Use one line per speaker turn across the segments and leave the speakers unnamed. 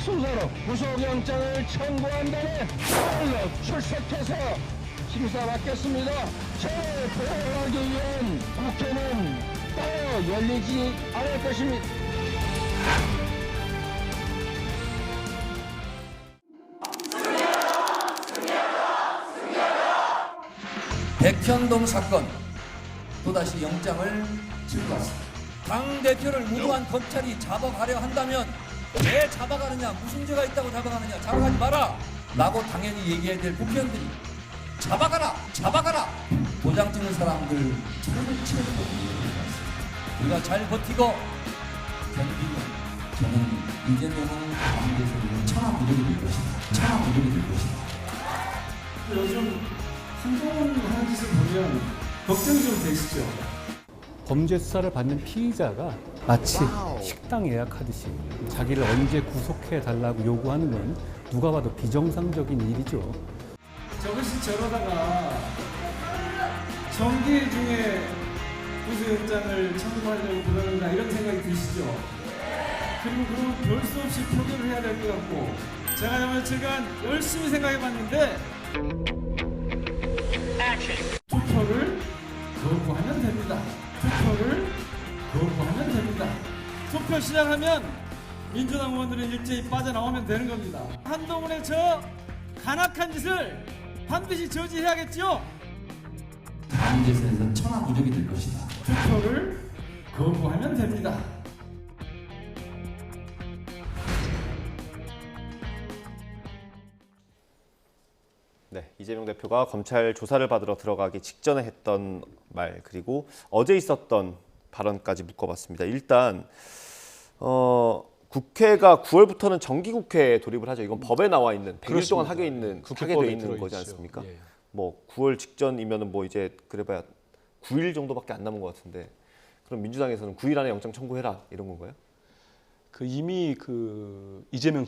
순서로 구속영장을 청구한다면 빨리 출석해서 심사받겠습니다. 저를 보호하기 위한 국회는 따로 열리지 않을 것입니다.
백현동 사건 또다시 영장을 청구했습니다. 당대표를 무고한 검찰이 잡아가려 한다면 왜 잡아가느냐, 무슨 죄가 있다고 잡아가느냐, 잡아가지 마라 라고 당연히 얘기해야 될 국회의원들이 잡아가라, 잡아가라, 도장 찍는 사람들 저를 치는 겁니다. 우리가 잘 버티고 견디면 저는 이재명은 가운데서 천하 무력이 될 것이다. 천하 무력이 될 것이다.
요즘 한동훈 하는 짓을 보면 걱정이 좀 되시죠?
범죄 수사를 받는 피의자가 마치 식당 예약하듯이 자기를 언제 구속해 달라고 요구하는 건 누가 봐도 비정상적인 일이죠.
저것이 저러다가 정기 중에 구속영장을 청구하려고 그러는가 이런 생각이 드시죠? 그리고 그럼 별 수 없이 표결을 해야 될 것 같고 제가 며칠간 열심히 생각해봤는데 투표를 거부하면 됩니다. 투표를 거부하면 됩니다. 투표 시작하면 민주당 의원들은 일제히 빠져나오면 되는 겁니다. 한동훈의 저 간악한 짓을 반드시 저지해야겠죠?
다음 대선에서 천하 무력이 될 것이다.
투표를 거부하면 됩니다.
네, 이재명 대표가 검찰 조사를 받으러 들어가기 직전에 했던 말 그리고 어제 있었던 발언까지 묶어봤습니다. 일단 국회가 9월부터는 정기국회에 돌입을 하죠. 이건 법에 나와 있는 100일 동안 하게 돼 있는 거지 않습니까?
예.
뭐 9월 직전이면은 뭐 이제 그래봐야 9일 정도밖에 안 남은 것 같은데 그럼 민주당에서는 9일 안에 영장 청구해라 이런 건가요?
이미 이재명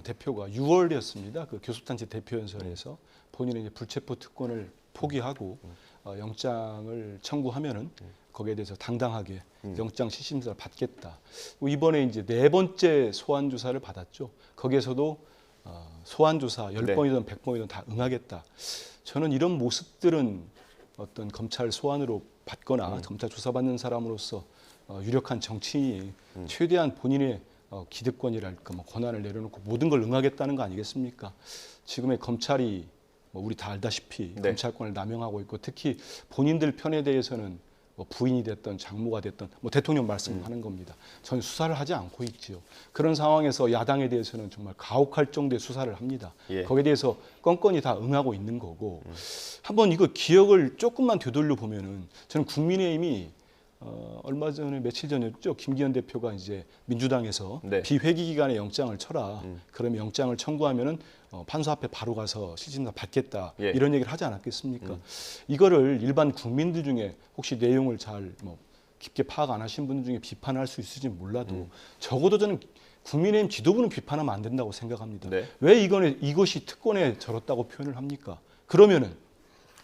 대표가 6월이었습니다. 교섭단체 대표연설에서 본인의 이제 불체포 특권을 포기하고 영장을 청구하면은 거기에 대해서 당당하게 영장 실심사를 받겠다. 이번에 이제 4번째 소환 조사를 받았죠. 거기에서도 소환 조사 10번이든 100번이든 다 응하겠다. 저는 이런 모습들은 어떤 검찰 소환으로 받거나 검찰 조사받는 사람으로서 유력한 정치인이 최대한 본인의 기득권이랄까 권한을 내려놓고 모든 걸 응하겠다는 거 아니겠습니까? 지금의 검찰이 우리 다 알다시피 검찰권을 남용하고 있고 특히 본인들 편에 대해서는 부인이 됐던 장모가 됐던 대통령 말씀하는 겁니다. 저는 수사를 하지 않고 있지요. 그런 상황에서 야당에 대해서는 정말 가혹할 정도의 수사를 합니다.
예.
거기에 대해서 건건히 다 응하고 있는 거고 한번 이거 기억을 조금만 되돌려 보면은 저는 국민의힘이 얼마 전에 며칠 전이었죠. 김기현 대표가 이제 민주당에서 비회기 기간에 영장을 쳐라. 그러면 영장을 청구하면은 판사 앞에 바로 가서 실질심사 받겠다. 이런 얘기를 하지 않았겠습니까? 이거를 일반 국민들 중에 혹시 내용을 잘 깊게 파악 안 하신 분들 중에 비판할 수 있을지 몰라도 적어도 저는 국민의힘 지도부는 비판하면 안 된다고 생각합니다. 왜 이것이 특권에 절었다고 표현을 합니까? 그러면은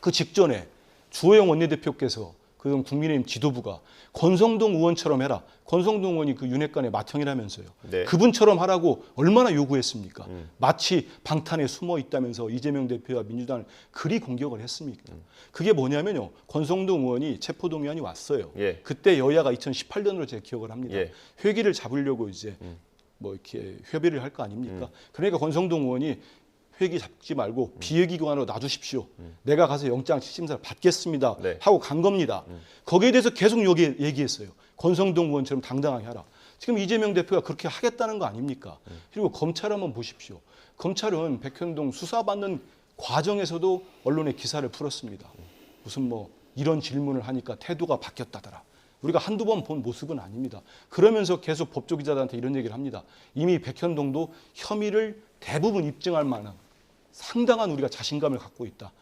그 직전에 주호영 원내대표께서 그럼 국민의힘 지도부가 권성동 의원처럼 해라. 권성동 의원이 윤핵관의 맏형이라면서요. 그분처럼 하라고 얼마나 요구했습니까? 마치 방탄에 숨어 있다면서 이재명 대표와 민주당을 그리 공격을 했습니까? 그게 뭐냐면요. 권성동 의원이 체포동의안이 왔어요. 그때 여야가 2018년으로 제가 기억을 합니다. 회기를 잡으려고 이제 이렇게 협의를 할 거 아닙니까? 그러니까 권성동 의원이 회기 잡지 말고 비회기 기관으로 놔두십시오. 내가 가서 영장 실심사를 받겠습니다. 하고 간 겁니다. 거기에 대해서 계속 얘기했어요. 권성동 의원처럼 당당하게 하라. 지금 이재명 대표가 그렇게 하겠다는 거 아닙니까? 그리고 검찰 한번 보십시오. 검찰은 백현동 수사받는 과정에서도 언론에 기사를 풀었습니다. 무슨 이런 질문을 하니까 태도가 바뀌었다더라. 우리가 한두 번 본 모습은 아닙니다. 그러면서 계속 법조기자들한테 이런 얘기를 합니다. 이미 백현동도 혐의를 대부분 입증할 만한 상당한 우리가 자신감을 갖고 있다.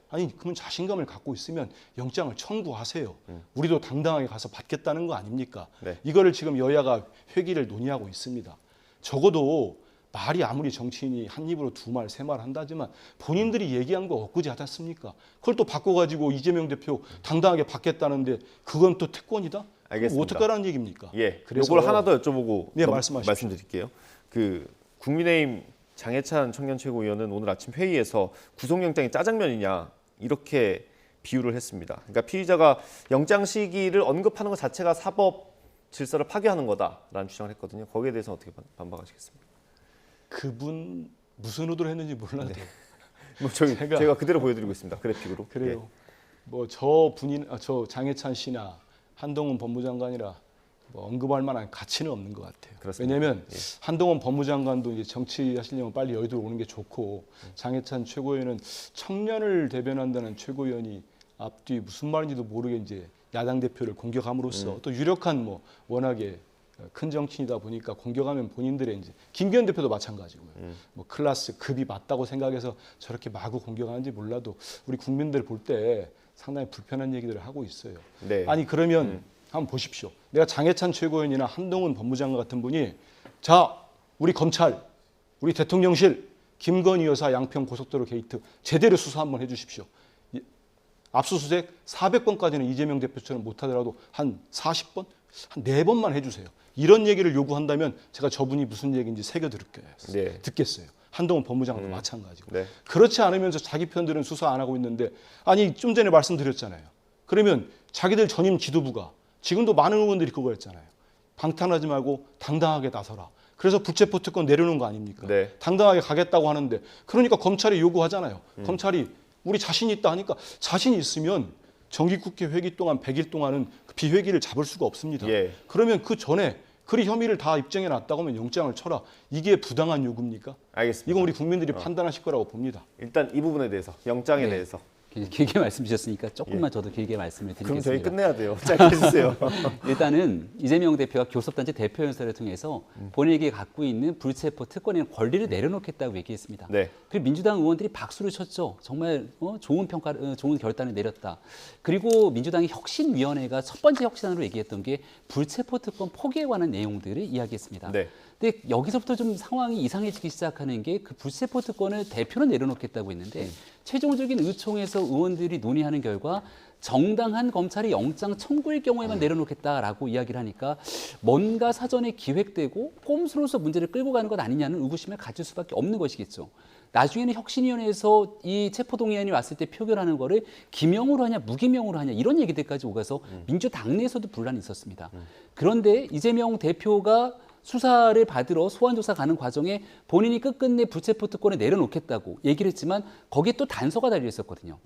아니 그러면 자신감을 갖고 있으면 영장을 청구하세요. 우리도 당당하게 가서 받겠다는 거 아닙니까? 이거를 지금 여야가 회기를 논의하고 있습니다. 적어도 말이 아무리 정치인이 한 입으로 두 말, 세 말 한다지만 본인들이 얘기한 거 엊그제 하지 않습니까? 그걸 또 바꿔가지고 이재명 대표 당당하게 받겠다는데 그건 또 특권이다?
알겠습니다.
어떡하라는 얘기입니까?
이걸 하나 더 여쭤보고
말씀드릴게요.
그 국민의힘 장해찬 청년 최고위원은 오늘 아침 회의에서 구속영장이 짜장면이냐 이렇게 비유를 했습니다. 그러니까 피의자가 영장 시기를 언급하는 것 자체가 사법 질서를 파괴하는 거다라는 주장을 했거든요. 거기에 대해서 어떻게 반박하시겠습니다?
그분 무슨 의도로 했는지 몰라도
뭐 제가 그대로 보여드리고 있습니다. 그래픽으로.
그래요.
예.
뭐 저 장해찬 씨나 한동훈 법무장관이라 뭐 언급할 만한 가치는 없는 것 같아요.
그렇습니다.
왜냐하면
예.
한동훈 법무장관도 이제 정치하시려면 빨리 여의도로 오는 게 좋고 장해찬 최고위원은 청년을 대변한다는 최고위원이 앞뒤 무슨 말인지도 모르게 이제 야당 대표를 공격함으로써 또 유력한 뭐 워낙에 큰 정치인이다 보니까 공격하면 본인들의 이제 김기현 대표도 마찬가지고요. 뭐 클래스 급이 맞다고 생각해서 저렇게 마구 공격하는지 몰라도 우리 국민들 볼 때 상당히 불편한 얘기들을 하고 있어요.
네.
아니 그러면 한번 보십시오. 내가 장해찬 최고위원이나 한동훈 법무장관 같은 분이 자 우리 검찰, 우리 대통령실, 김건희 여사 양평 고속도로 게이트 제대로 수사 한번 해주십시오. 압수수색 400번까지는 이재명 대표처럼 못하더라도 한 40번, 한 4번만 해주세요. 이런 얘기를 요구한다면 제가 저분이 무슨 얘기인지
네.
듣겠어요. 한동훈 법무장관도 마찬가지고.
네.
그렇지 않으면서 자기 편들은 수사 안 하고 있는데 아니 좀 전에 말씀드렸잖아요. 그러면 자기들 전임 지도부가 지금도 많은 의원들이 그거 했잖아요. 방탄하지 말고 당당하게 나서라. 그래서 불체포 특권 내려놓은 거 아닙니까?
네.
당당하게 가겠다고 하는데 그러니까 검찰이 요구하잖아요. 검찰이 우리 자신 있다 하니까 자신 있으면 정기국회 회기 동안 100일 동안은 그 비회기를 잡을 수가 없습니다.
예.
그러면 그 전에 그리 혐의를 다 입증해 놨다고 하면 영장을 쳐라. 이게 부당한 요구입니까?
알겠습니다.
이건 우리 국민들이 판단하실 거라고 봅니다.
일단 이 부분에 대해서 영장에
네.
대해서
길게 말씀 주셨으니까 조금만 저도 길게 말씀을
그럼
드리겠습니다.
저희 끝내야 돼요. 짧게 해주세요.
일단은 이재명 대표가 교섭단체 대표연설을 통해서 본인에게 갖고 있는 불체포 특권의 권리를 내려놓겠다고 얘기했습니다.
네.
그리고 민주당 의원들이 박수를 쳤죠. 정말 좋은 좋은 결단을 내렸다. 그리고 민주당의 혁신위원회가 첫 번째 혁신안으로 얘기했던 게 불체포 특권 포기에 관한 내용들을 이야기했습니다.
네.
근데 여기서부터 좀 상황이 이상해지기 시작하는 게 그 불체포 특권을 대표로 내려놓겠다고 했는데 최종적인 의총에서 의원들이 논의하는 결과 정당한 검찰이 영장 청구일 경우에만 내려놓겠다라고 이야기를 하니까 뭔가 사전에 기획되고 꼼수로서 문제를 끌고 가는 것 아니냐는 의구심을 가질 수밖에 없는 것이겠죠. 나중에는 혁신위원회에서 이 체포동의안이 왔을 때 표결하는 거를 기명으로 하냐 무기명으로 하냐 이런 얘기들까지 오가서 민주당 내에서도 분란이 있었습니다. 그런데 이재명 대표가 수사를 받으러 소환조사 가는 과정에 본인이 끝끝내 불체포 특권을 내려놓겠다고 얘기를 했지만 거기에 또 단서가 달려 있었거든요.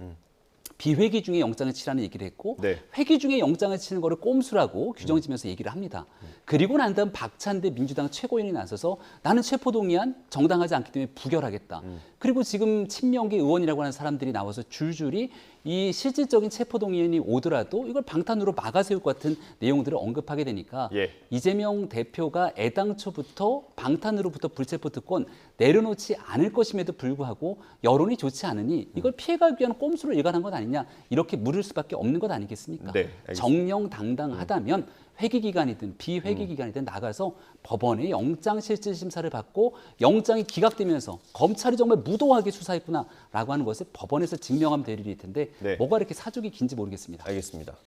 비회기 중에 영장을 치라는 얘기를 했고
네.
회기 중에 영장을 치는 거를 꼼수라고 규정지면서 얘기를 합니다. 그리고 난 다음 박찬대 민주당 최고위원이 나서서 나는 체포동의안 정당하지 않기 때문에 부결하겠다. 그리고 지금 친명계 의원이라고 하는 사람들이 나와서 줄줄이 이 실질적인 체포동의안이 오더라도 이걸 방탄으로 막아세울 것 같은 내용들을 언급하게 되니까
예.
이재명 대표가 애당초부터 방탄으로부터 불체포 특권 내려놓지 않을 것임에도 불구하고 여론이 좋지 않으니 이걸 피해가기 위한 꼼수를 일관한 것 아니냐 이렇게 물을 수밖에 없는 것 아니겠습니까?
네, 알겠습니다.
정령당당하다면 회기 기간이든 비회기 기간이든 나가서 법원의 영장 실질 심사를 받고 영장이 기각되면서 검찰이 정말 무도하게 수사했구나라고 하는 것을 법원에서 증명하면 될 일일 텐데
네.
뭐가 이렇게 사족이 긴지 모르겠습니다.
알겠습니다.